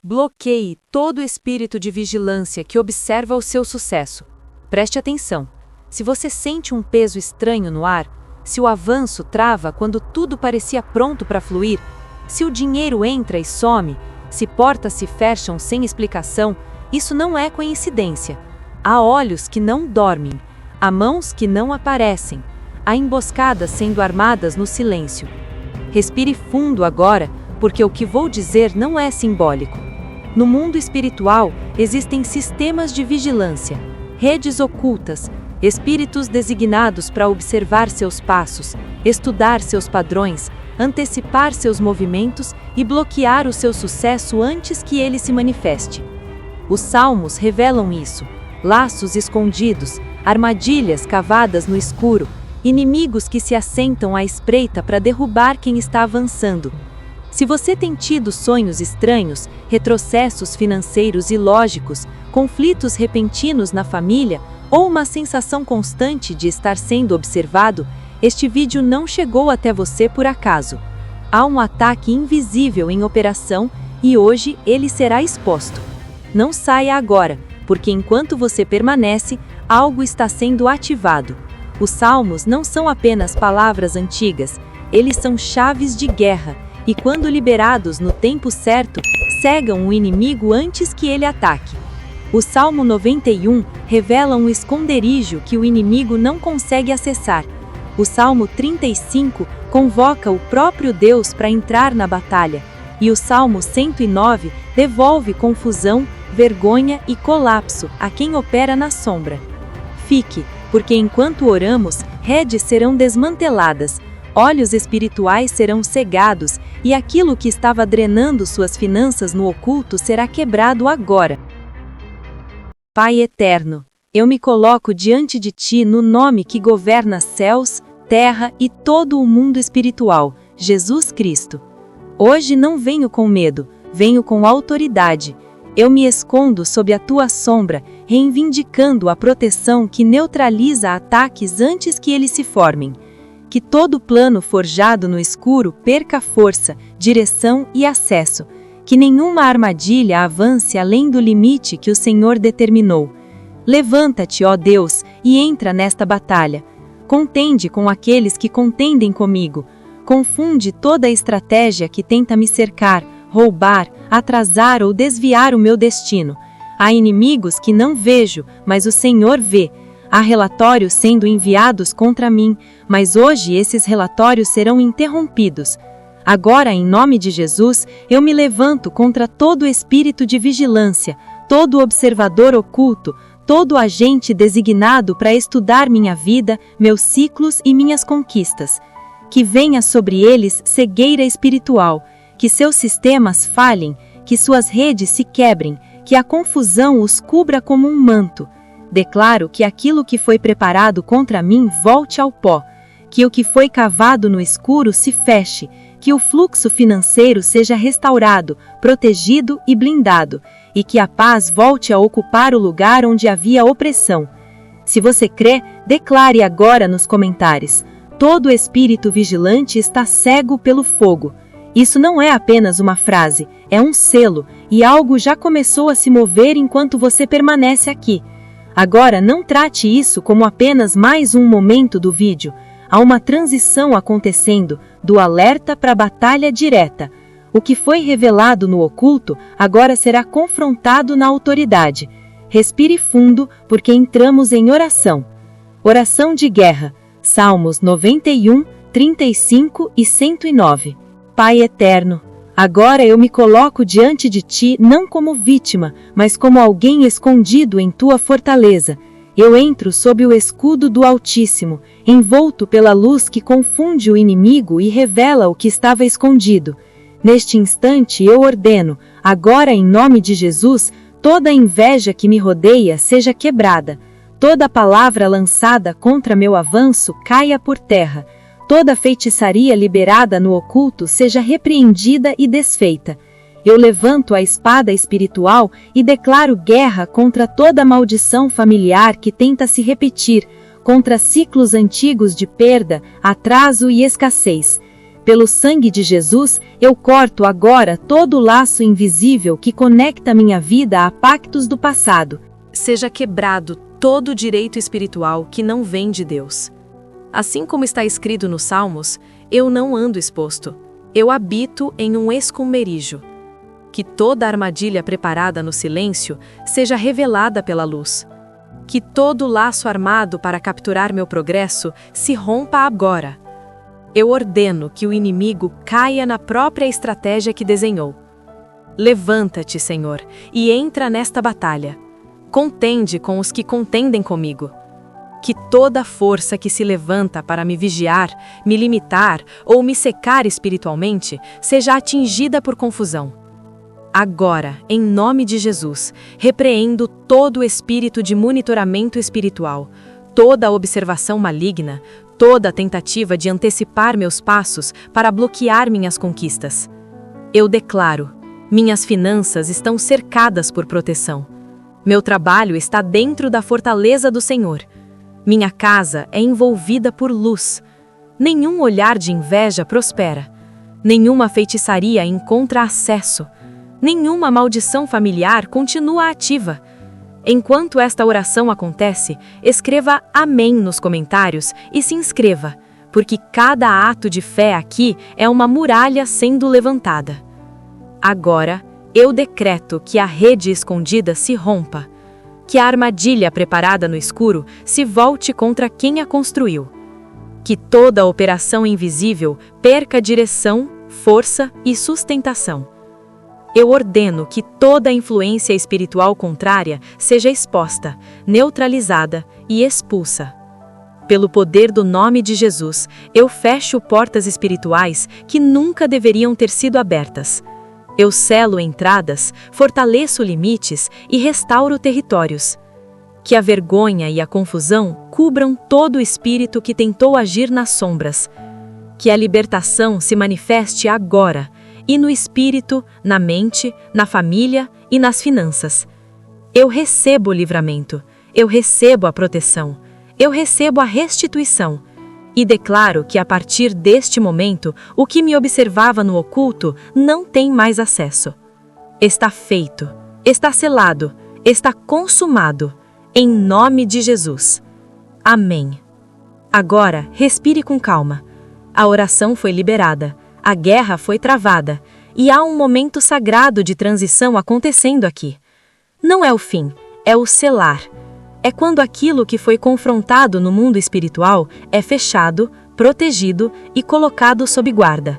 Bloqueie todo espírito de vigilância que observa o seu sucesso. Preste atenção. Se você sente um peso estranho no ar, se o avanço trava quando tudo parecia pronto para fluir, se o dinheiro entra e some, se portas se fecham sem explicação, isso não é coincidência. Há olhos que não dormem, há mãos que não aparecem, há emboscadas sendo armadas no silêncio. Respire fundo agora, porque o que vou dizer não é simbólico. No mundo espiritual, existem sistemas de vigilância, redes ocultas, espíritos designados para observar seus passos, estudar seus padrões, antecipar seus movimentos e bloquear o seu sucesso antes que ele se manifeste. Os salmos revelam isso: laços escondidos, armadilhas cavadas no escuro, inimigos que se assentam à espreita para derrubar quem está avançando. Se você tem tido sonhos estranhos, retrocessos financeiros ilógicos, conflitos repentinos na família ou uma sensação constante de estar sendo observado, este vídeo não chegou até você por acaso. Há um ataque invisível em operação e hoje ele será exposto. Não saia agora, porque enquanto você permanece, algo está sendo ativado. Os salmos não são apenas palavras antigas, eles são chaves de guerra. E quando liberados no tempo certo, cegam o inimigo antes que ele ataque. O Salmo 91 revela um esconderijo que o inimigo não consegue acessar. O Salmo 35 convoca o próprio Deus para entrar na batalha. E o Salmo 109 devolve confusão, vergonha e colapso a quem opera na sombra. Fique, porque enquanto oramos, redes serão desmanteladas, olhos espirituais serão cegados e aquilo que estava drenando suas finanças no oculto será quebrado agora. Pai eterno, eu me coloco diante de Ti no nome que governa céus, terra e todo o mundo espiritual, Jesus Cristo. Hoje não venho com medo, venho com autoridade. Eu me escondo sob a Tua sombra, reivindicando a proteção que neutraliza ataques antes que eles se formem. Que todo plano forjado no escuro perca força, direção e acesso. Que nenhuma armadilha avance além do limite que o Senhor determinou. Levanta-te, ó Deus, e entra nesta batalha. Contende com aqueles que contendem comigo. Confunde toda a estratégia que tenta me cercar, roubar, atrasar ou desviar o meu destino. Há inimigos que não vejo, mas o Senhor vê. Há relatórios sendo enviados contra mim, mas hoje esses relatórios serão interrompidos. Agora, em nome de Jesus, eu me levanto contra todo espírito de vigilância, todo observador oculto, todo agente designado para estudar minha vida, meus ciclos e minhas conquistas. Que venha sobre eles cegueira espiritual, que seus sistemas falhem, que suas redes se quebrem, que a confusão os cubra como um manto. Declaro que aquilo que foi preparado contra mim volte ao pó, que o que foi cavado no escuro se feche, que o fluxo financeiro seja restaurado, protegido e blindado, e que a paz volte a ocupar o lugar onde havia opressão. Se você crê, declare agora nos comentários: todo espírito vigilante está cego pelo fogo. Isso não é apenas uma frase, é um selo, e algo já começou a se mover enquanto você permanece aqui. Agora não trate isso como apenas mais um momento do vídeo. Há uma transição acontecendo, do alerta para a batalha direta. O que foi revelado no oculto agora será confrontado na autoridade. Respire fundo, porque entramos em oração. Oração de guerra. Salmos 91, 35 e 109. Pai eterno, agora eu me coloco diante de Ti não como vítima, mas como alguém escondido em Tua fortaleza. Eu entro sob o escudo do Altíssimo, envolto pela luz que confunde o inimigo e revela o que estava escondido. Neste instante eu ordeno, agora em nome de Jesus, toda a inveja que me rodeia seja quebrada. Toda palavra lançada contra meu avanço caia por terra. Toda feitiçaria liberada no oculto seja repreendida e desfeita. Eu levanto a espada espiritual e declaro guerra contra toda maldição familiar que tenta se repetir, contra ciclos antigos de perda, atraso e escassez. Pelo sangue de Jesus, eu corto agora todo o laço invisível que conecta minha vida a pactos do passado. Seja quebrado todo o direito espiritual que não vem de Deus. Assim como está escrito nos Salmos, eu não ando exposto, eu habito em um esconderijo. Que toda armadilha preparada no silêncio seja revelada pela luz. Que todo laço armado para capturar meu progresso se rompa agora. Eu ordeno que o inimigo caia na própria estratégia que desenhou. Levanta-te, Senhor, e entra nesta batalha. Contende com os que contendem comigo. Que toda força que se levanta para me vigiar, me limitar ou me secar espiritualmente seja atingida por confusão. Agora, em nome de Jesus, repreendo todo o espírito de monitoramento espiritual, toda a observação maligna, toda a tentativa de antecipar meus passos para bloquear minhas conquistas. Eu declaro, minhas finanças estão cercadas por proteção. Meu trabalho está dentro da fortaleza do Senhor. Minha casa é envolvida por luz. Nenhum olhar de inveja prospera. Nenhuma feitiçaria encontra acesso. Nenhuma maldição familiar continua ativa. Enquanto esta oração acontece, escreva Amém nos comentários e se inscreva, porque cada ato de fé aqui é uma muralha sendo levantada. Agora, eu decreto que a rede escondida se rompa, que a armadilha preparada no escuro se volte contra quem a construiu, que toda a operação invisível perca direção, força e sustentação. Eu ordeno que toda a influência espiritual contrária seja exposta, neutralizada e expulsa. Pelo poder do nome de Jesus, eu fecho portas espirituais que nunca deveriam ter sido abertas. Eu selo entradas, fortaleço limites e restauro territórios. Que a vergonha e a confusão cubram todo o espírito que tentou agir nas sombras. Que a libertação se manifeste agora, e no espírito, na mente, na família e nas finanças. Eu recebo o livramento, eu recebo a proteção, eu recebo a restituição. E declaro que a partir deste momento, o que me observava no oculto não tem mais acesso. Está feito, está selado, está consumado, em nome de Jesus. Amém. Agora, respire com calma. A oração foi liberada, a guerra foi travada, e há um momento sagrado de transição acontecendo aqui. Não é o fim, é o selar. É quando aquilo que foi confrontado no mundo espiritual é fechado, protegido e colocado sob guarda.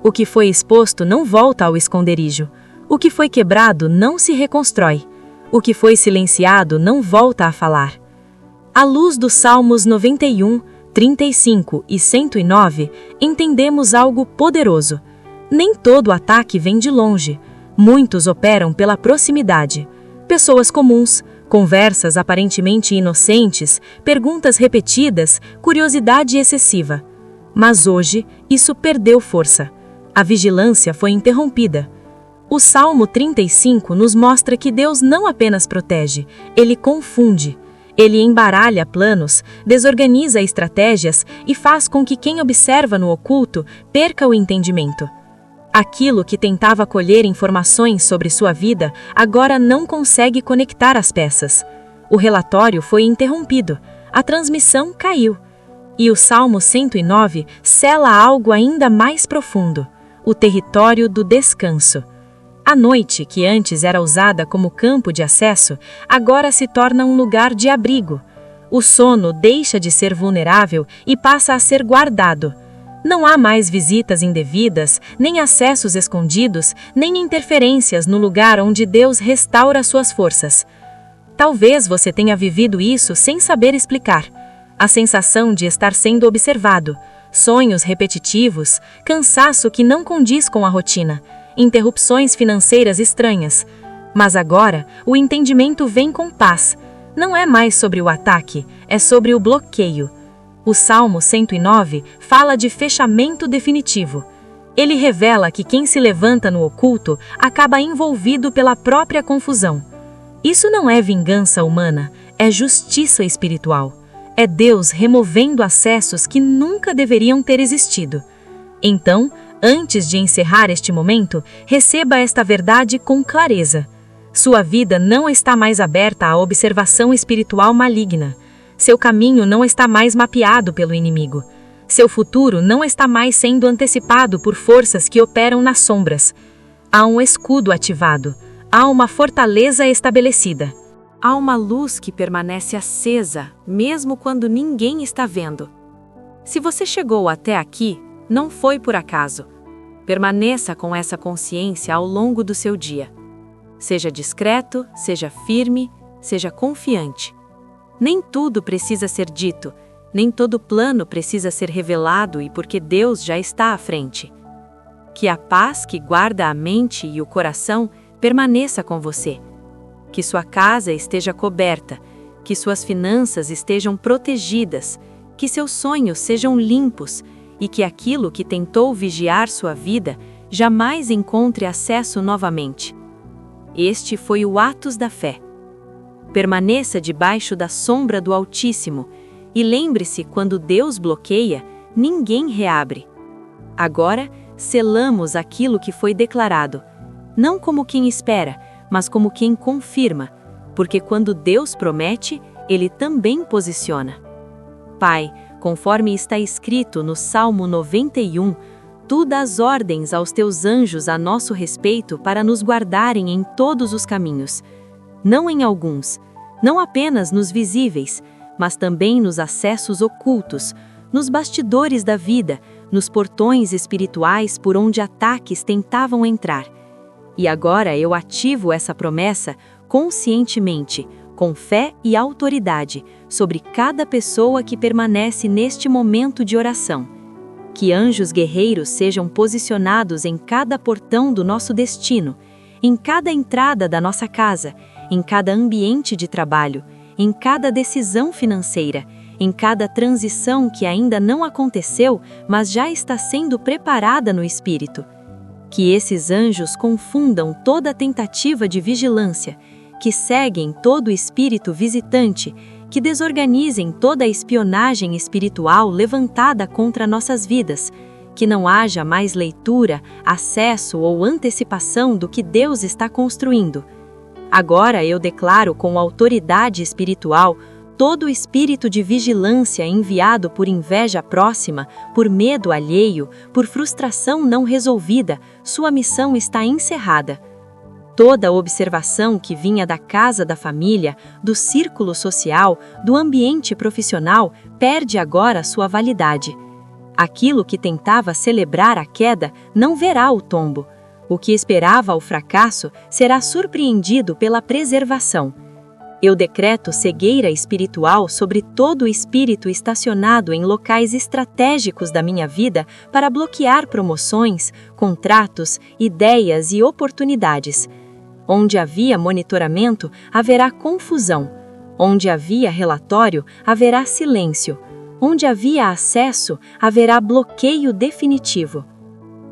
O que foi exposto não volta ao esconderijo. O que foi quebrado não se reconstrói. O que foi silenciado não volta a falar. À luz dos Salmos 91, 35 e 109, entendemos algo poderoso. Nem todo ataque vem de longe. Muitos operam pela proximidade. Pessoas comuns, conversas aparentemente inocentes, perguntas repetidas, curiosidade excessiva. Mas hoje, isso perdeu força. A vigilância foi interrompida. O Salmo 35 nos mostra que Deus não apenas protege, Ele confunde. Ele embaralha planos, desorganiza estratégias e faz com que quem observa no oculto perca o entendimento. Aquilo que tentava colher informações sobre sua vida agora não consegue conectar as peças. O relatório foi interrompido, a transmissão caiu. E o Salmo 109 sela algo ainda mais profundo: o território do descanso. A noite, que antes era usada como campo de acesso, agora se torna um lugar de abrigo. O sono deixa de ser vulnerável e passa a ser guardado. Não há mais visitas indevidas, nem acessos escondidos, nem interferências no lugar onde Deus restaura suas forças. Talvez você tenha vivido isso sem saber explicar. A sensação de estar sendo observado, sonhos repetitivos, cansaço que não condiz com a rotina, interrupções financeiras estranhas. Mas agora, o entendimento vem com paz. Não é mais sobre o ataque, é sobre o bloqueio. O Salmo 109 fala de fechamento definitivo. Ele revela que quem se levanta no oculto acaba envolvido pela própria confusão. Isso não é vingança humana, é justiça espiritual. É Deus removendo acessos que nunca deveriam ter existido. Então, antes de encerrar este momento, receba esta verdade com clareza. Sua vida não está mais aberta à observação espiritual maligna. Seu caminho não está mais mapeado pelo inimigo. Seu futuro não está mais sendo antecipado por forças que operam nas sombras. Há um escudo ativado. Há uma fortaleza estabelecida. Há uma luz que permanece acesa, mesmo quando ninguém está vendo. Se você chegou até aqui, não foi por acaso. Permaneça com essa consciência ao longo do seu dia. Seja discreto, seja firme, seja confiante. Nem tudo precisa ser dito, nem todo plano precisa ser revelado e porque Deus já está à frente. Que a paz que guarda a mente e o coração permaneça com você. Que sua casa esteja coberta, que suas finanças estejam protegidas, que seus sonhos sejam limpos e que aquilo que tentou vigiar sua vida jamais encontre acesso novamente. Este foi o Atos da Fé. Permaneça debaixo da sombra do Altíssimo e lembre-se, quando Deus bloqueia, ninguém reabre. Agora, selamos aquilo que foi declarado, não como quem espera, mas como quem confirma, porque quando Deus promete, Ele também posiciona. Pai, conforme está escrito no Salmo 91, Tu dás ordens aos Teus anjos a nosso respeito para nos guardarem em todos os caminhos, não em alguns, não apenas nos visíveis, mas também nos acessos ocultos, nos bastidores da vida, nos portões espirituais por onde ataques tentavam entrar. E agora eu ativo essa promessa conscientemente, com fé e autoridade, sobre cada pessoa que permanece neste momento de oração. Que anjos guerreiros sejam posicionados em cada portão do nosso destino, em cada entrada da nossa casa, em cada ambiente de trabalho, em cada decisão financeira, em cada transição que ainda não aconteceu, mas já está sendo preparada no espírito. Que esses anjos confundam toda tentativa de vigilância, que seguem todo espírito visitante, que desorganizem toda a espionagem espiritual levantada contra nossas vidas, que não haja mais leitura, acesso ou antecipação do que Deus está construindo. Agora eu declaro com autoridade espiritual todo espírito de vigilância enviado por inveja próxima, por medo alheio, por frustração não resolvida, sua missão está encerrada. Toda observação que vinha da casa da família, do círculo social, do ambiente profissional, perde agora sua validade. Aquilo que tentava celebrar a queda não verá o tombo. O que esperava o fracasso será surpreendido pela preservação. Eu decreto cegueira espiritual sobre todo o espírito estacionado em locais estratégicos da minha vida para bloquear promoções, contratos, ideias e oportunidades. Onde havia monitoramento, haverá confusão. Onde havia relatório, haverá silêncio. Onde havia acesso, haverá bloqueio definitivo.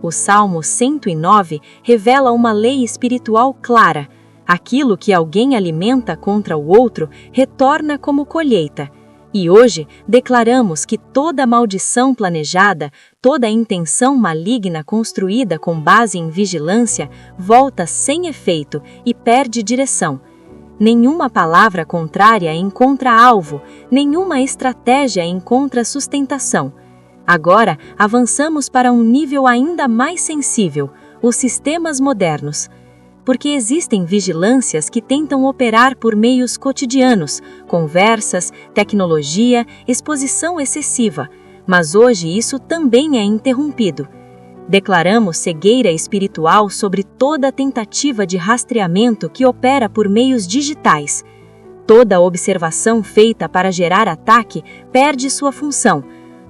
O Salmo 109 revela uma lei espiritual clara. Aquilo que alguém alimenta contra o outro retorna como colheita. E hoje declaramos que toda maldição planejada, toda intenção maligna construída com base em vigilância, volta sem efeito e perde direção. Nenhuma palavra contrária encontra alvo, nenhuma estratégia encontra sustentação. Agora avançamos para um nível ainda mais sensível, os sistemas modernos. Porque existem vigilâncias que tentam operar por meios cotidianos, conversas, tecnologia, exposição excessiva, mas hoje isso também é interrompido. Declaramos cegueira espiritual sobre toda tentativa de rastreamento que opera por meios digitais. Toda observação feita para gerar ataque perde sua função.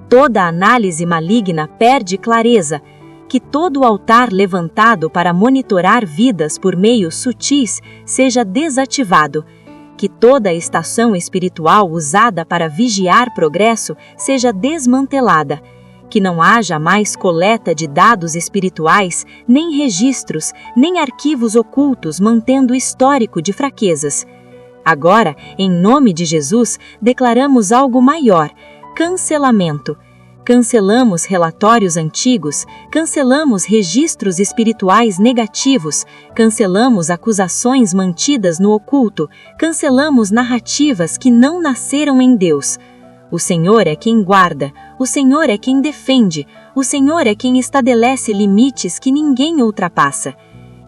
Toda análise maligna perde clareza. Que todo altar levantado para monitorar vidas por meios sutis seja desativado. Que toda estação espiritual usada para vigiar progresso seja desmantelada. Que não haja mais coleta de dados espirituais, nem registros, nem arquivos ocultos mantendo histórico de fraquezas. Agora, em nome de Jesus, declaramos algo maior: cancelamento. Cancelamos relatórios antigos, cancelamos registros espirituais negativos, cancelamos acusações mantidas no oculto, cancelamos narrativas que não nasceram em Deus. O Senhor é quem guarda, o Senhor é quem defende, o Senhor é quem estabelece limites que ninguém ultrapassa.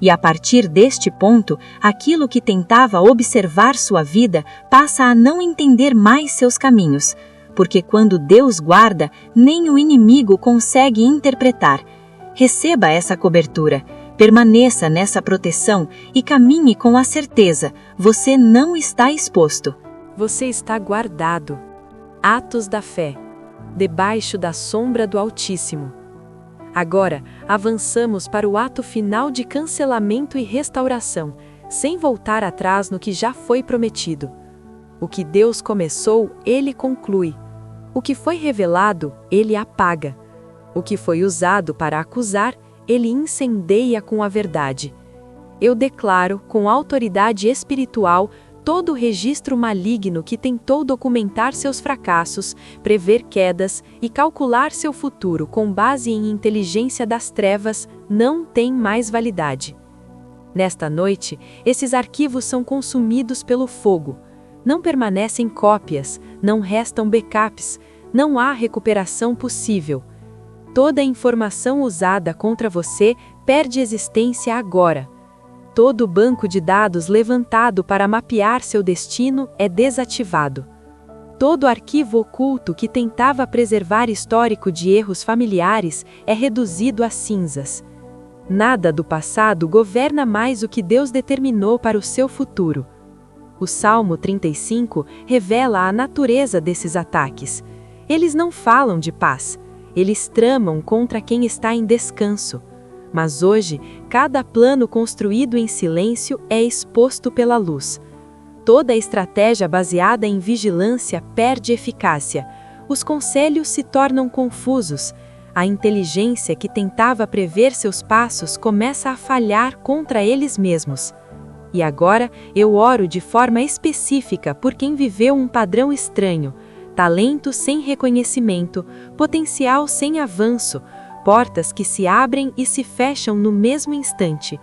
E a partir deste ponto, aquilo que tentava observar sua vida passa a não entender mais seus caminhos. Porque quando Deus guarda, nem o inimigo consegue interpretar. Receba essa cobertura, permaneça nessa proteção e caminhe com a certeza, você não está exposto. Você está guardado. Atos da fé, debaixo da sombra do Altíssimo. Agora, avançamos para o ato final de cancelamento e restauração, sem voltar atrás no que já foi prometido. O que Deus começou, Ele conclui. O que foi revelado, Ele apaga. O que foi usado para acusar, Ele incendeia com a verdade. Eu declaro, com autoridade espiritual, todo o registro maligno que tentou documentar seus fracassos, prever quedas e calcular seu futuro com base em inteligência das trevas, não tem mais validade. Nesta noite, esses arquivos são consumidos pelo fogo. Não permanecem cópias, não restam backups, não há recuperação possível. Toda a informação usada contra você perde existência agora. Todo o banco de dados levantado para mapear seu destino é desativado. Todo arquivo oculto que tentava preservar histórico de erros familiares é reduzido a cinzas. Nada do passado governa mais o que Deus determinou para o seu futuro. O Salmo 35 revela a natureza desses ataques. Eles não falam de paz, eles tramam contra quem está em descanso. Mas hoje, cada plano construído em silêncio é exposto pela luz. Toda a estratégia baseada em vigilância perde eficácia. Os conselhos se tornam confusos. A inteligência que tentava prever seus passos começa a falhar contra eles mesmos. E agora eu oro de forma específica por quem viveu um padrão estranho, talento sem reconhecimento, potencial sem avanço, portas que se abrem e se fecham no mesmo instante.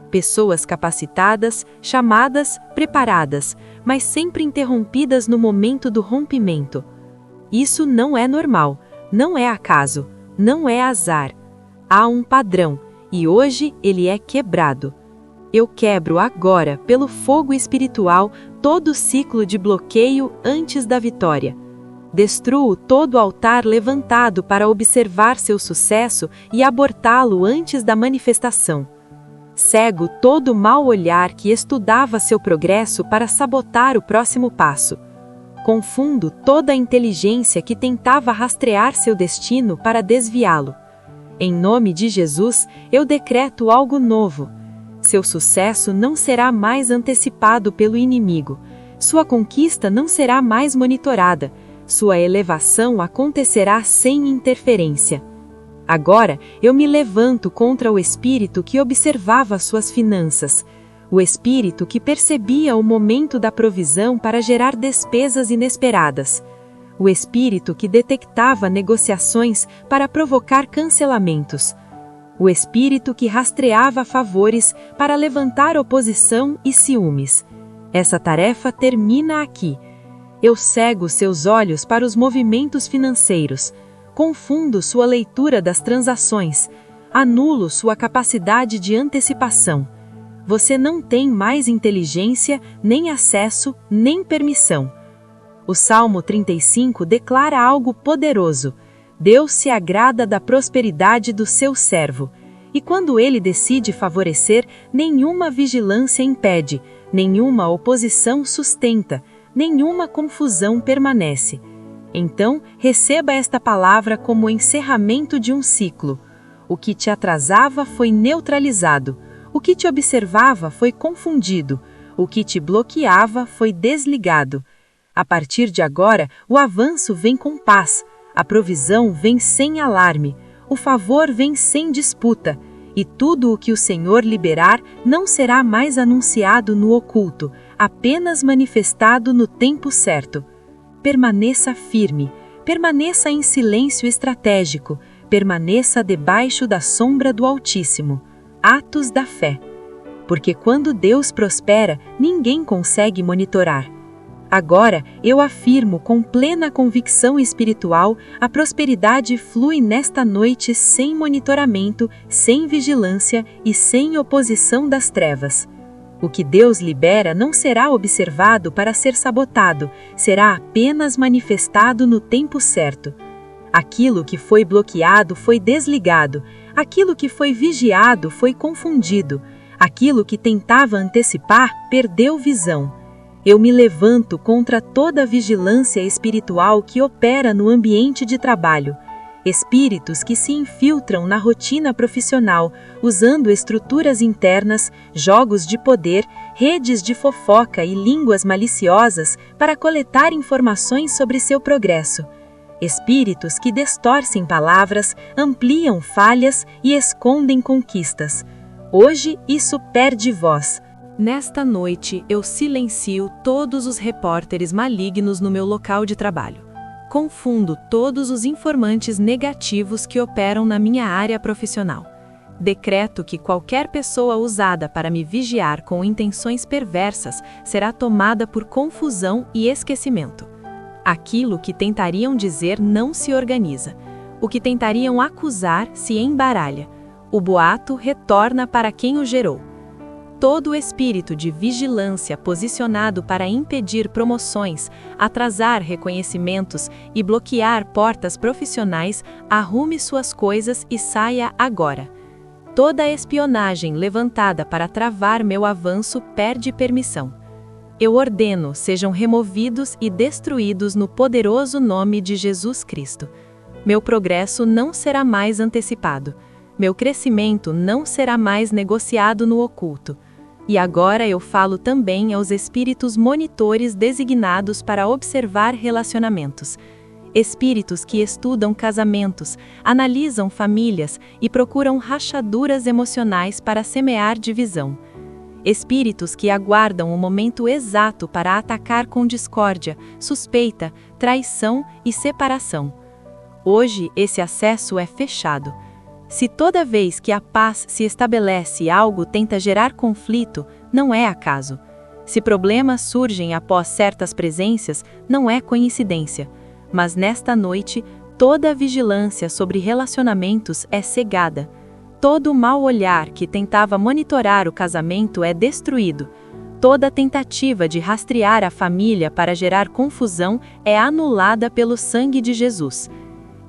Pessoas capacitadas, chamadas, preparadas, mas sempre interrompidas no momento do rompimento. Isso não é normal, não é acaso, não é azar. Há um padrão, e hoje ele é quebrado. Eu quebro agora, pelo fogo espiritual, todo o ciclo de bloqueio antes da vitória. Destruo todo altar levantado para observar seu sucesso e abortá-lo antes da manifestação. Cego todo mau olhar que estudava seu progresso para sabotar o próximo passo. Confundo toda a inteligência que tentava rastrear seu destino para desviá-lo. Em nome de Jesus, eu decreto algo novo. Seu sucesso não será mais antecipado pelo inimigo. Sua conquista não será mais monitorada. Sua elevação acontecerá sem interferência. Agora, eu me levanto contra o espírito que observava suas finanças, o espírito que percebia o momento da provisão para gerar despesas inesperadas, o espírito que detectava negociações para provocar cancelamentos, o espírito que rastreava favores para levantar oposição e ciúmes. Essa tarefa termina aqui. Eu cego seus olhos para os movimentos financeiros, confundo sua leitura das transações, anulo sua capacidade de antecipação. Você não tem mais inteligência, nem acesso, nem permissão. O Salmo 35 declara algo poderoso. Deus se agrada da prosperidade do seu servo. E quando ele decide favorecer, nenhuma vigilância impede, nenhuma oposição sustenta, nenhuma confusão permanece. Então, receba esta palavra como encerramento de um ciclo. O que te atrasava foi neutralizado. O que te observava foi confundido. O que te bloqueava foi desligado. A partir de agora, o avanço vem com paz. A provisão vem sem alarme. O favor vem sem disputa. E tudo o que o Senhor liberar não será mais anunciado no oculto, apenas manifestado no tempo certo. Permaneça firme, permaneça em silêncio estratégico, permaneça debaixo da sombra do Altíssimo. Atos da fé. Porque quando Deus prospera, ninguém consegue monitorar. Agora, eu afirmo com plena convicção espiritual, a prosperidade flui nesta noite sem monitoramento, sem vigilância e sem oposição das trevas. O que Deus libera não será observado para ser sabotado, será apenas manifestado no tempo certo. Aquilo que foi bloqueado foi desligado, aquilo que foi vigiado foi confundido, aquilo que tentava antecipar perdeu visão. Eu me levanto contra toda vigilância espiritual que opera no ambiente de trabalho. Espíritos que se infiltram na rotina profissional, usando estruturas internas, jogos de poder, redes de fofoca e línguas maliciosas para coletar informações sobre seu progresso. Espíritos que distorcem palavras, ampliam falhas e escondem conquistas. Hoje isso perde voz. Nesta noite, eu silencio todos os repórteres malignos no meu local de trabalho. Confundo todos os informantes negativos que operam na minha área profissional. Decreto que qualquer pessoa usada para me vigiar com intenções perversas será tomada por confusão e esquecimento. Aquilo que tentariam dizer não se organiza. O que tentariam acusar se embaralha. O boato retorna para quem o gerou. Todo o espírito de vigilância posicionado para impedir promoções, atrasar reconhecimentos e bloquear portas profissionais, arrume suas coisas e saia agora. Toda a espionagem levantada para travar meu avanço perde permissão. Eu ordeno sejam removidos e destruídos no poderoso nome de Jesus Cristo. Meu progresso não será mais antecipado. Meu crescimento não será mais negociado no oculto. E agora eu falo também aos espíritos monitores designados para observar relacionamentos. Espíritos que estudam casamentos, analisam famílias e procuram rachaduras emocionais para semear divisão. Espíritos que aguardam o momento exato para atacar com discórdia, suspeita, traição e separação. Hoje esse acesso é fechado. Se toda vez que a paz se estabelece algo tenta gerar conflito, não é acaso. Se problemas surgem após certas presenças, não é coincidência. Mas nesta noite, toda a vigilância sobre relacionamentos é cegada. Todo o mau olhar que tentava monitorar o casamento é destruído. Toda tentativa de rastrear a família para gerar confusão é anulada pelo sangue de Jesus.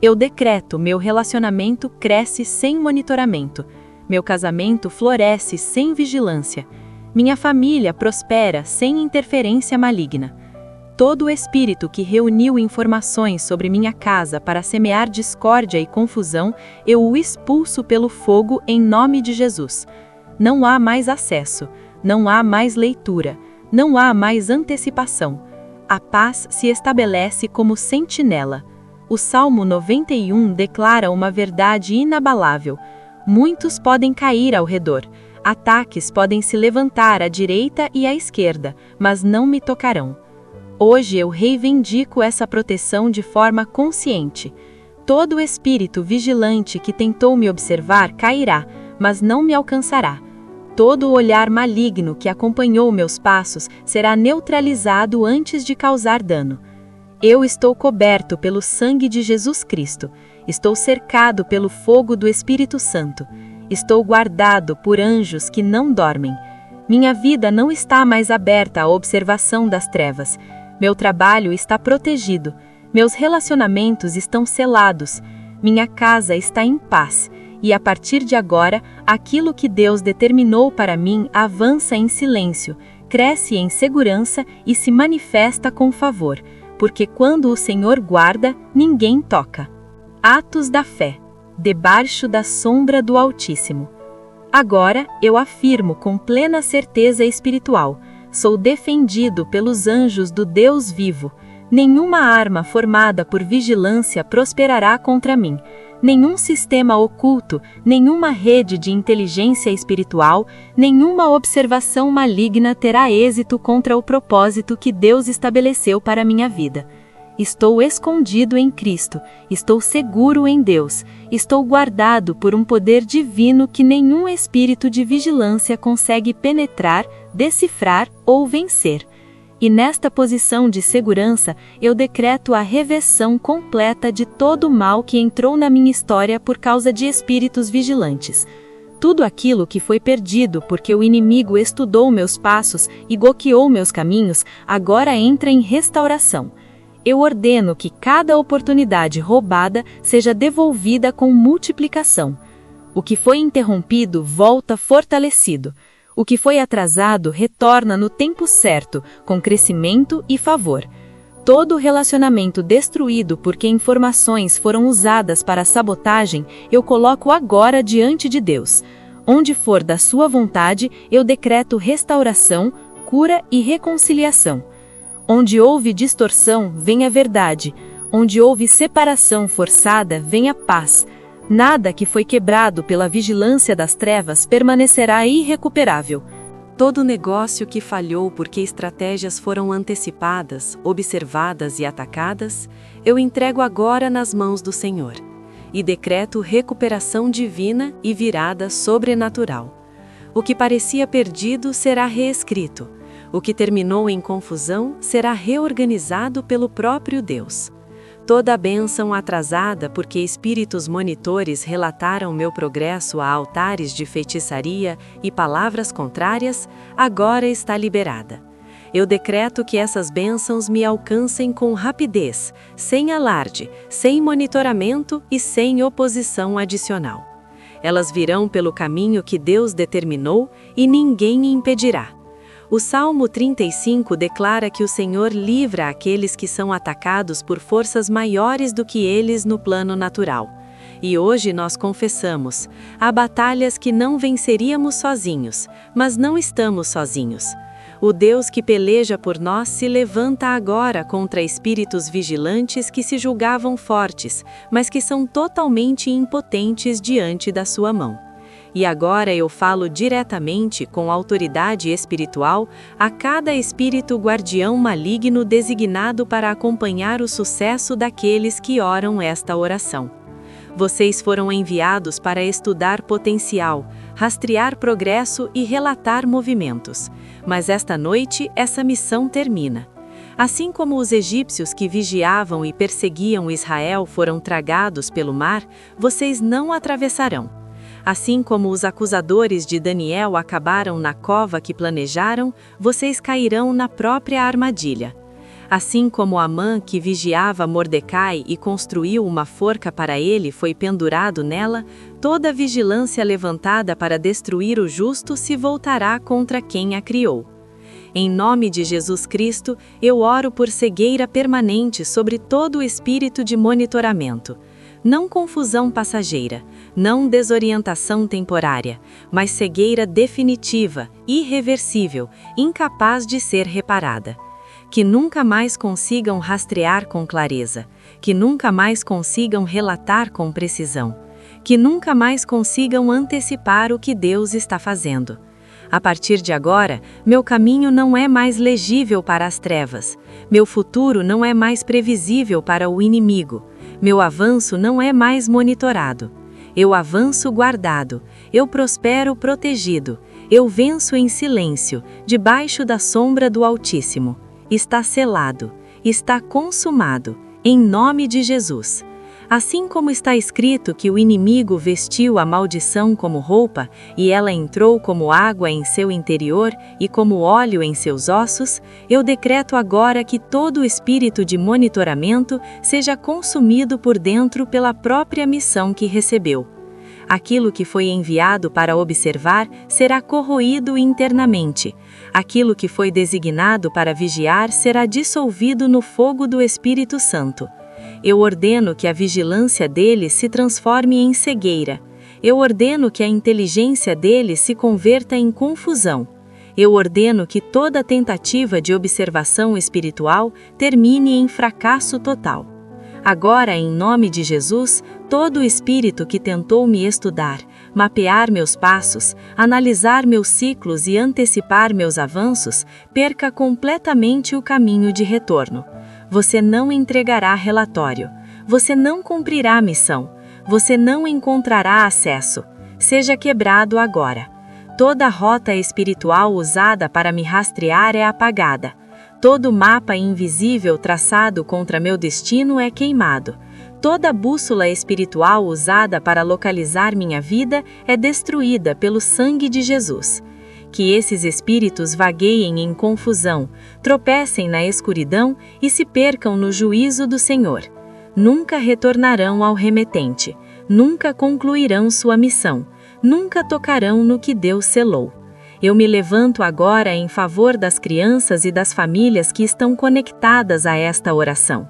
Eu decreto, meu relacionamento cresce sem monitoramento. Meu casamento floresce sem vigilância. Minha família prospera sem interferência maligna. Todo o espírito que reuniu informações sobre minha casa para semear discórdia e confusão, eu o expulso pelo fogo em nome de Jesus. Não há mais acesso, não há mais leitura, não há mais antecipação. A paz se estabelece como sentinela. O Salmo 91 declara uma verdade inabalável. Muitos podem cair ao redor, ataques podem se levantar à direita e à esquerda, mas não me tocarão. Hoje eu reivindico essa proteção de forma consciente. Todo espírito vigilante que tentou me observar cairá, mas não me alcançará. Todo o olhar maligno que acompanhou meus passos será neutralizado antes de causar dano. Eu estou coberto pelo sangue de Jesus Cristo. Estou cercado pelo fogo do Espírito Santo. Estou guardado por anjos que não dormem. Minha vida não está mais aberta à observação das trevas. Meu trabalho está protegido. Meus relacionamentos estão selados. Minha casa está em paz. E a partir de agora, aquilo que Deus determinou para mim avança em silêncio, cresce em segurança e se manifesta com favor. Porque quando o Senhor guarda, ninguém toca. Atos da fé, debaixo da sombra do Altíssimo. Agora eu afirmo com plena certeza espiritual, sou defendido pelos anjos do Deus vivo. Nenhuma arma formada por vigilância prosperará contra mim. Nenhum sistema oculto, nenhuma rede de inteligência espiritual, nenhuma observação maligna terá êxito contra o propósito que Deus estabeleceu para minha vida. Estou escondido em Cristo, estou seguro em Deus, estou guardado por um poder divino que nenhum espírito de vigilância consegue penetrar, decifrar ou vencer. E nesta posição de segurança, eu decreto a reversão completa de todo o mal que entrou na minha história por causa de espíritos vigilantes. Tudo aquilo que foi perdido porque o inimigo estudou meus passos e bloqueou meus caminhos, agora entra em restauração. Eu ordeno que cada oportunidade roubada seja devolvida com multiplicação. O que foi interrompido volta fortalecido. O que foi atrasado retorna no tempo certo, com crescimento e favor. Todo relacionamento destruído porque informações foram usadas para sabotagem, eu coloco agora diante de Deus. Onde for da sua vontade, eu decreto restauração, cura e reconciliação. Onde houve distorção, vem a verdade. Onde houve separação forçada, vem a paz. Nada que foi quebrado pela vigilância das trevas permanecerá irrecuperável. Todo negócio que falhou porque estratégias foram antecipadas, observadas e atacadas, eu entrego agora nas mãos do Senhor. E decreto recuperação divina e virada sobrenatural. O que parecia perdido será reescrito. O que terminou em confusão será reorganizado pelo próprio Deus. Toda a bênção atrasada porque espíritos monitores relataram meu progresso a altares de feitiçaria e palavras contrárias, agora está liberada. Eu decreto que essas bênçãos me alcancem com rapidez, sem alarde, sem monitoramento e sem oposição adicional. Elas virão pelo caminho que Deus determinou e ninguém impedirá. O Salmo 35 declara que o Senhor livra aqueles que são atacados por forças maiores do que eles no plano natural. E hoje nós confessamos, há batalhas que não venceríamos sozinhos, mas não estamos sozinhos. O Deus que peleja por nós se levanta agora contra espíritos vigilantes que se julgavam fortes, mas que são totalmente impotentes diante da sua mão. E agora eu falo diretamente com autoridade espiritual a cada espírito guardião maligno designado para acompanhar o sucesso daqueles que oram esta oração. Vocês foram enviados para estudar potencial, rastrear progresso e relatar movimentos. Mas esta noite essa missão termina. Assim como os egípcios que vigiavam e perseguiam Israel foram tragados pelo mar, vocês não atravessarão. Assim como os acusadores de Daniel acabaram na cova que planejaram, vocês cairão na própria armadilha. Assim como Amã, que vigiava Mordecai e construiu uma forca para ele, foi pendurado nela, toda vigilância levantada para destruir o justo se voltará contra quem a criou. Em nome de Jesus Cristo, eu oro por cegueira permanente sobre todo o espírito de monitoramento. Não confusão passageira, não desorientação temporária, mas cegueira definitiva, irreversível, incapaz de ser reparada. Que nunca mais consigam rastrear com clareza, que nunca mais consigam relatar com precisão, que nunca mais consigam antecipar o que Deus está fazendo. A partir de agora, meu caminho não é mais legível para as trevas, meu futuro não é mais previsível para o inimigo. Meu avanço não é mais monitorado. Eu avanço guardado, eu prospero protegido, eu venço em silêncio, debaixo da sombra do Altíssimo. Está selado, está consumado, em nome de Jesus. Assim como está escrito que o inimigo vestiu a maldição como roupa, e ela entrou como água em seu interior e como óleo em seus ossos, eu decreto agora que todo espírito de monitoramento seja consumido por dentro pela própria missão que recebeu. Aquilo que foi enviado para observar será corroído internamente. Aquilo que foi designado para vigiar será dissolvido no fogo do Espírito Santo. Eu ordeno que a vigilância deles se transforme em cegueira. Eu ordeno que a inteligência deles se converta em confusão. Eu ordeno que toda tentativa de observação espiritual termine em fracasso total. Agora, em nome de Jesus, todo espírito que tentou me estudar, mapear meus passos, analisar meus ciclos e antecipar meus avanços, perca completamente o caminho de retorno. você não entregará relatório, você não cumprirá a missão, você não encontrará acesso. Seja quebrado agora. Toda rota espiritual usada para me rastrear é apagada. Todo mapa invisível traçado contra meu destino é queimado. Toda bússola espiritual usada para localizar minha vida é destruída pelo sangue de Jesus. Que esses espíritos vagueiem em confusão, tropecem na escuridão e se percam no juízo do Senhor. Nunca retornarão ao remetente, nunca concluirão sua missão, nunca tocarão no que Deus selou. Eu me levanto agora em favor das crianças e das famílias que estão conectadas a esta oração.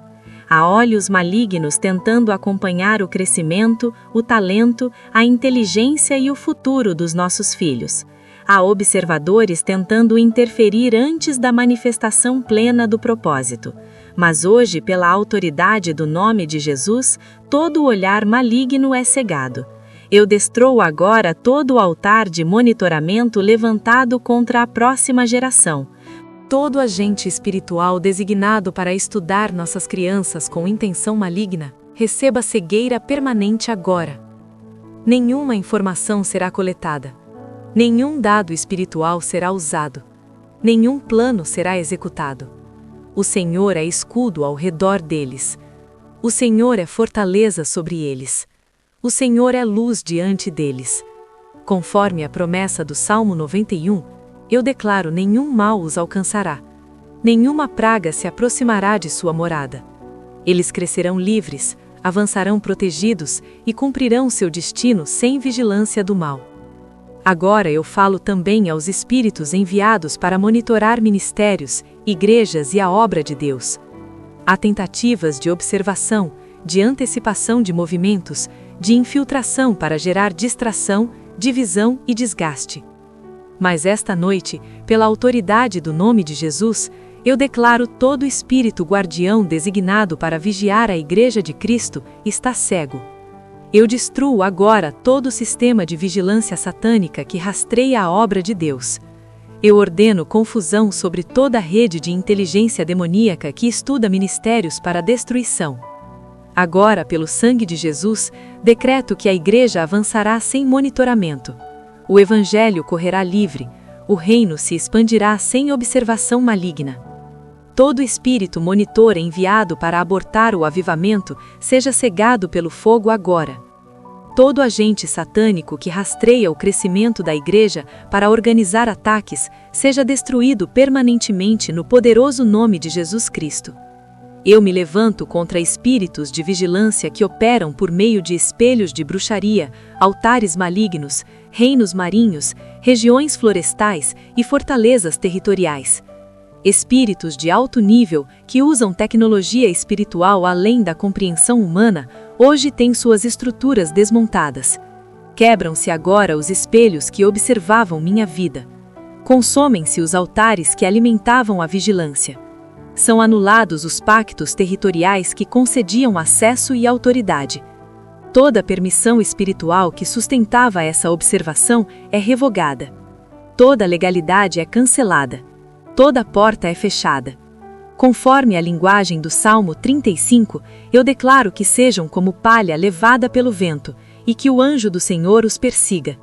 Há olhos malignos tentando acompanhar o crescimento, o talento, a inteligência e o futuro dos nossos filhos. Há observadores tentando interferir antes da manifestação plena do propósito. Mas hoje, pela autoridade do nome de Jesus, todo olhar maligno é cegado. Eu destruo agora todo o altar de monitoramento levantado contra a próxima geração. Todo agente espiritual designado para estudar nossas crianças com intenção maligna, receba cegueira permanente agora. Nenhuma informação será coletada. Nenhum dado espiritual será usado. Nenhum plano será executado. O Senhor é escudo ao redor deles. O Senhor é fortaleza sobre eles. O Senhor é luz diante deles. Conforme a promessa do Salmo 91, eu declaro: nenhum mal os alcançará. Nenhuma praga se aproximará de sua morada. Eles crescerão livres, avançarão protegidos e cumprirão seu destino sem vigilância do mal. Agora eu falo também aos espíritos enviados para monitorar ministérios, igrejas e a obra de Deus. Há tentativas de observação, de antecipação de movimentos, de infiltração para gerar distração, divisão e desgaste. Mas esta noite, pela autoridade do nome de Jesus, eu declaro: todo espírito guardião designado para vigiar a Igreja de Cristo está cego. Eu destruo agora todo o sistema de vigilância satânica que rastreia a obra de Deus. Eu ordeno confusão sobre toda a rede de inteligência demoníaca que estuda ministérios para destruição. Agora, pelo sangue de Jesus, decreto que a Igreja avançará sem monitoramento. O Evangelho correrá livre, o reino se expandirá sem observação maligna. Todo espírito monitor enviado para abortar o avivamento seja cegado pelo fogo agora. Todo agente satânico que rastreia o crescimento da Igreja para organizar ataques seja destruído permanentemente no poderoso nome de Jesus Cristo. Eu me levanto contra espíritos de vigilância que operam por meio de espelhos de bruxaria, altares malignos, reinos marinhos, regiões florestais e fortalezas territoriais. Espíritos de alto nível que usam tecnologia espiritual além da compreensão humana, hoje têm suas estruturas desmontadas. Quebram-se agora os espelhos que observavam minha vida. Consomem-se os altares que alimentavam a vigilância. São anulados os pactos territoriais que concediam acesso e autoridade. Toda permissão espiritual que sustentava essa observação é revogada. Toda legalidade é cancelada. Toda porta é fechada. Conforme a linguagem do Salmo 35, eu declaro que sejam como palha levada pelo vento, e que o anjo do Senhor os persiga.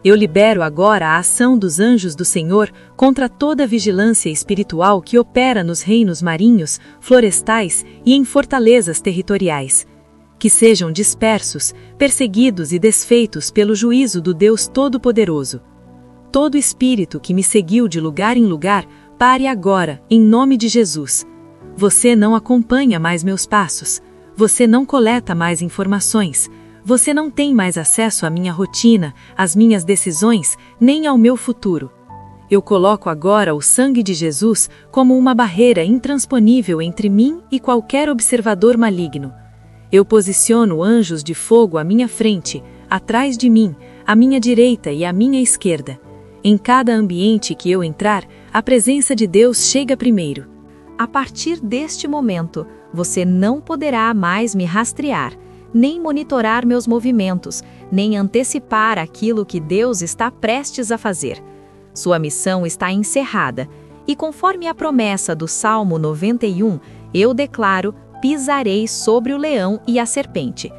Eu libero agora a ação dos anjos do Senhor contra toda vigilância espiritual que opera nos reinos marinhos, florestais e em fortalezas territoriais. Que sejam dispersos, perseguidos e desfeitos pelo juízo do Deus Todo-Poderoso. Todo espírito que me seguiu de lugar em lugar, pare agora, em nome de Jesus. Você não acompanha mais meus passos. Você não coleta mais informações. Você não tem mais acesso à minha rotina, às minhas decisões, nem ao meu futuro. Eu coloco agora o sangue de Jesus como uma barreira intransponível entre mim e qualquer observador maligno. Eu posiciono anjos de fogo à minha frente, atrás de mim, à minha direita e à minha esquerda. Em cada ambiente que eu entrar, a presença de Deus chega primeiro. A partir deste momento, você não poderá mais me rastrear, nem monitorar meus movimentos, nem antecipar aquilo que Deus está prestes a fazer. Sua missão está encerrada, e conforme a promessa do Salmo 91, Eu declaro: pisarei sobre o leão e a serpente.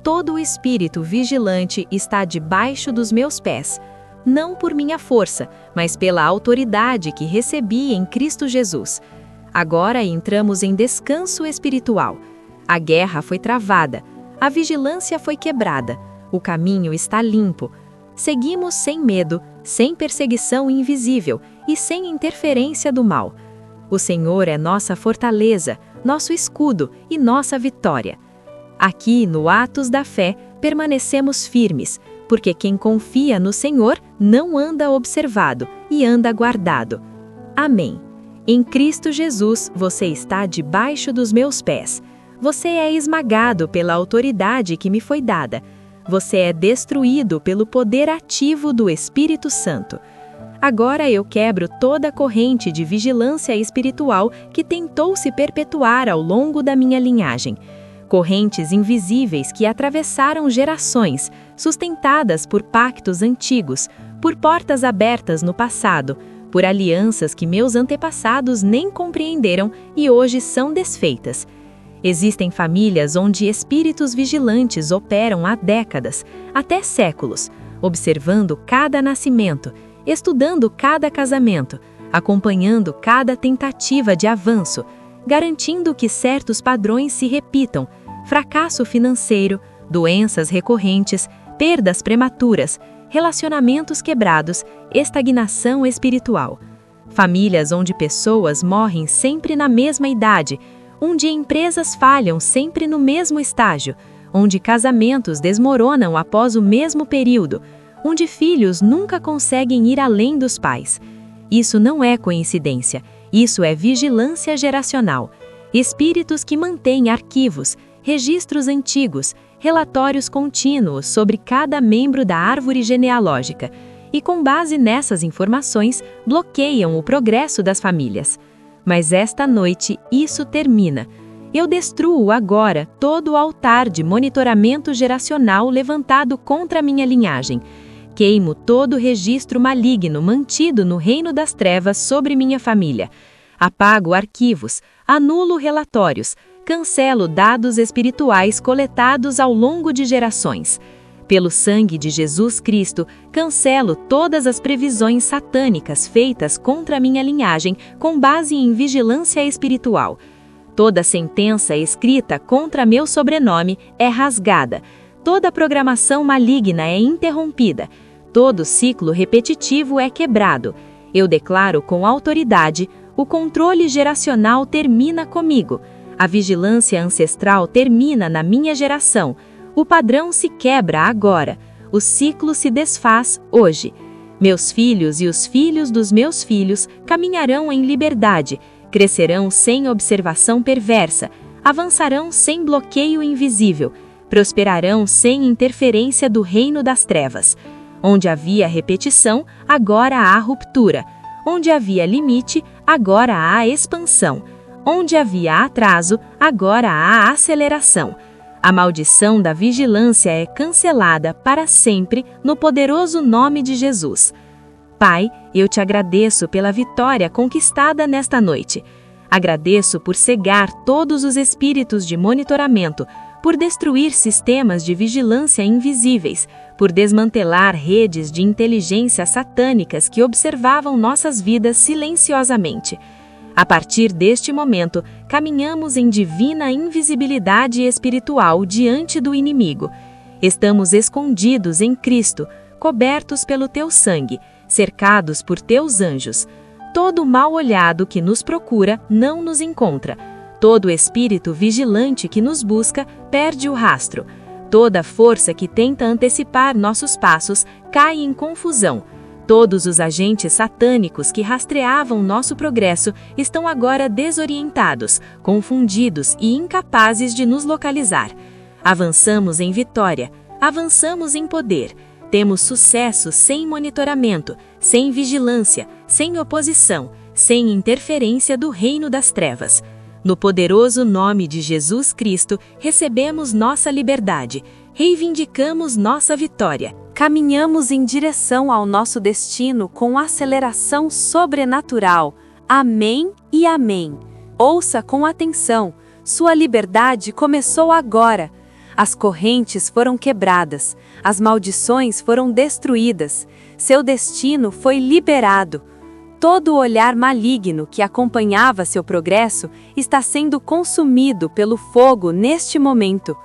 Todo o espírito vigilante está debaixo dos meus pés, não por minha força, mas pela autoridade que recebi em Cristo Jesus. Agora entramos em descanso espiritual. A guerra foi travada, a vigilância foi quebrada, o caminho está limpo. Seguimos sem medo, sem perseguição invisível e sem interferência do mal. O Senhor é nossa fortaleza, nosso escudo e nossa vitória. Aqui, no Atos da Fé, permanecemos firmes, porque quem confia no Senhor não anda observado e anda guardado. Amém. Em Cristo Jesus, você está debaixo dos meus pés. Você é esmagado pela autoridade que me foi dada. Você é destruído pelo poder ativo do Espírito Santo. Agora eu quebro toda a corrente de vigilância espiritual que tentou se perpetuar ao longo da minha linhagem. Correntes invisíveis que atravessaram gerações, sustentadas por pactos antigos, por portas abertas no passado, por alianças que meus antepassados nem compreenderam e hoje são desfeitas. Existem famílias onde espíritos vigilantes operam há décadas, até séculos, observando cada nascimento, estudando cada casamento, acompanhando cada tentativa de avanço, garantindo que certos padrões se repitam: fracasso financeiro, doenças recorrentes, perdas prematuras, relacionamentos quebrados, estagnação espiritual. Famílias onde pessoas morrem sempre na mesma idade, onde empresas falham sempre no mesmo estágio, onde casamentos desmoronam após o mesmo período, onde filhos nunca conseguem ir além dos pais. Isso não é coincidência, isso é vigilância geracional. Espíritos que mantêm arquivos, registros antigos, relatórios contínuos sobre cada membro da árvore genealógica, e com base nessas informações, bloqueiam o progresso das famílias. Mas esta noite isso termina. Eu destruo agora todo o altar de monitoramento geracional levantado contra a minha linhagem. Queimo todo o registro maligno mantido no reino das trevas sobre minha família. Apago arquivos, anulo relatórios, cancelo dados espirituais coletados ao longo de gerações. Pelo sangue de Jesus Cristo, cancelo todas as previsões satânicas feitas contra a minha linhagem com base em vigilância espiritual. Toda sentença escrita contra meu sobrenome é rasgada. Toda programação maligna é interrompida. Todo ciclo repetitivo é quebrado. Eu declaro com autoridade: o controle geracional termina comigo. A vigilância ancestral termina na minha geração. O padrão se quebra agora. O ciclo se desfaz hoje. Meus filhos e os filhos dos meus filhos caminharão em liberdade, crescerão sem observação perversa, avançarão sem bloqueio invisível, prosperarão sem interferência do reino das trevas. Onde havia repetição, agora há ruptura. Onde havia limite, agora há expansão. Onde havia atraso, agora há aceleração. A maldição da vigilância é cancelada para sempre no poderoso nome de Jesus. Pai, eu te agradeço pela vitória conquistada nesta noite. Agradeço por cegar todos os espíritos de monitoramento, por destruir sistemas de vigilância invisíveis, por desmantelar redes de inteligência satânicas que observavam nossas vidas silenciosamente. A partir deste momento, caminhamos em divina invisibilidade espiritual diante do inimigo. Estamos escondidos em Cristo, cobertos pelo teu sangue, cercados por teus anjos. Todo mal olhado que nos procura não nos encontra. Todo espírito vigilante que nos busca perde o rastro. Toda força que tenta antecipar nossos passos cai em confusão. Todos os agentes satânicos que rastreavam nosso progresso estão agora desorientados, confundidos e incapazes de nos localizar. Avançamos em vitória, avançamos em poder. Temos sucesso sem monitoramento, sem vigilância, sem oposição, sem interferência do reino das trevas. No poderoso nome de Jesus Cristo, recebemos nossa liberdade, reivindicamos nossa vitória. Caminhamos em direção ao nosso destino com aceleração sobrenatural. Amém e amém. Ouça com atenção. Sua liberdade começou agora. As correntes foram quebradas, as maldições foram destruídas, seu destino foi liberado. Todo o olhar maligno que acompanhava seu progresso está sendo consumido pelo fogo neste momento.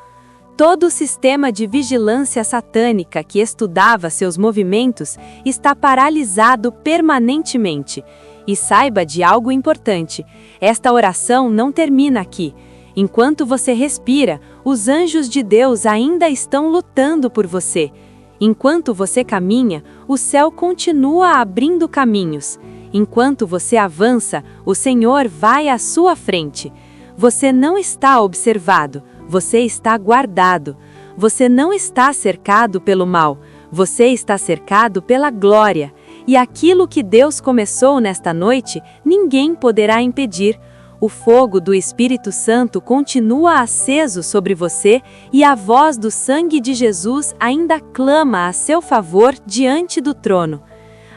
Todo o sistema de vigilância satânica que estudava seus movimentos está paralisado permanentemente. E saiba de algo importante: esta oração não termina aqui. Enquanto você respira, os anjos de Deus ainda estão lutando por você. Enquanto você caminha, o céu continua abrindo caminhos. Enquanto você avança, o Senhor vai à sua frente. Você não está observado, você está guardado. Você não está cercado pelo mal, você está cercado pela glória. E aquilo que Deus começou nesta noite, ninguém poderá impedir. O fogo do Espírito Santo continua aceso sobre você e a voz do sangue de Jesus ainda clama a seu favor diante do trono.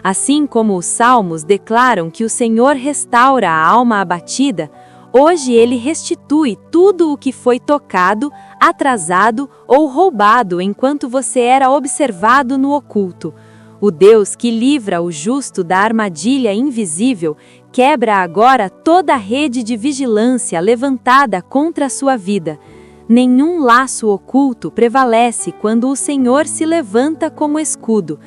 Assim como os salmos declaram que o Senhor restaura a alma abatida, hoje Ele restitui tudo o que foi tocado, atrasado ou roubado enquanto você era observado no oculto. O Deus que livra o justo da armadilha invisível quebra agora toda a rede de vigilância levantada contra a sua vida. Nenhum laço oculto prevalece quando o Senhor se levanta como escudo.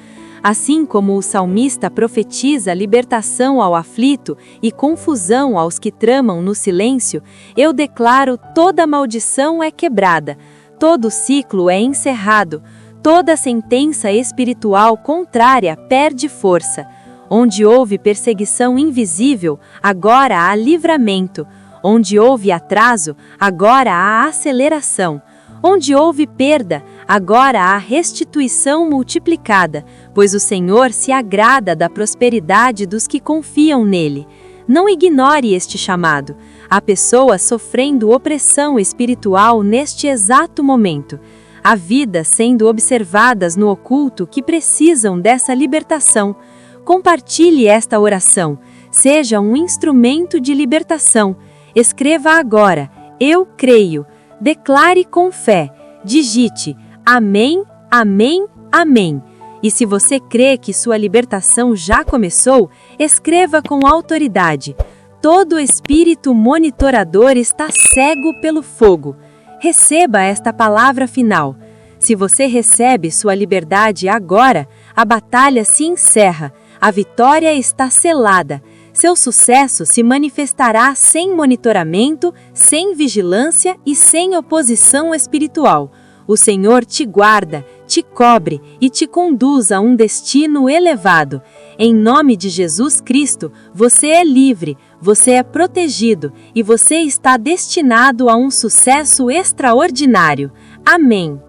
Assim como o salmista profetiza libertação ao aflito e confusão aos que tramam no silêncio, eu declaro: toda maldição é quebrada, todo ciclo é encerrado, toda sentença espiritual contrária perde força. Onde houve perseguição invisível, agora há livramento. Onde houve atraso, agora há aceleração. Onde houve perda, agora há restituição multiplicada, pois o Senhor se agrada da prosperidade dos que confiam nele. Não ignore este chamado. Há pessoas sofrendo opressão espiritual neste exato momento. Há vidas sendo observadas no oculto que precisam dessa libertação. Compartilhe esta oração. Seja um instrumento de libertação. Escreva agora: eu creio. Declare com fé. Digite: amém, amém, amém. E se você crê que sua libertação já começou, escreva com autoridade: todo espírito monitorador está cego pelo fogo. Receba esta palavra final. Se você recebe sua liberdade agora, a batalha se encerra. A vitória está selada. Seu sucesso se manifestará sem monitoramento, sem vigilância e sem oposição espiritual. O Senhor te guarda, te cobre e te conduz a um destino elevado. Em nome de Jesus Cristo, você é livre, você é protegido e você está destinado a um sucesso extraordinário. Amém.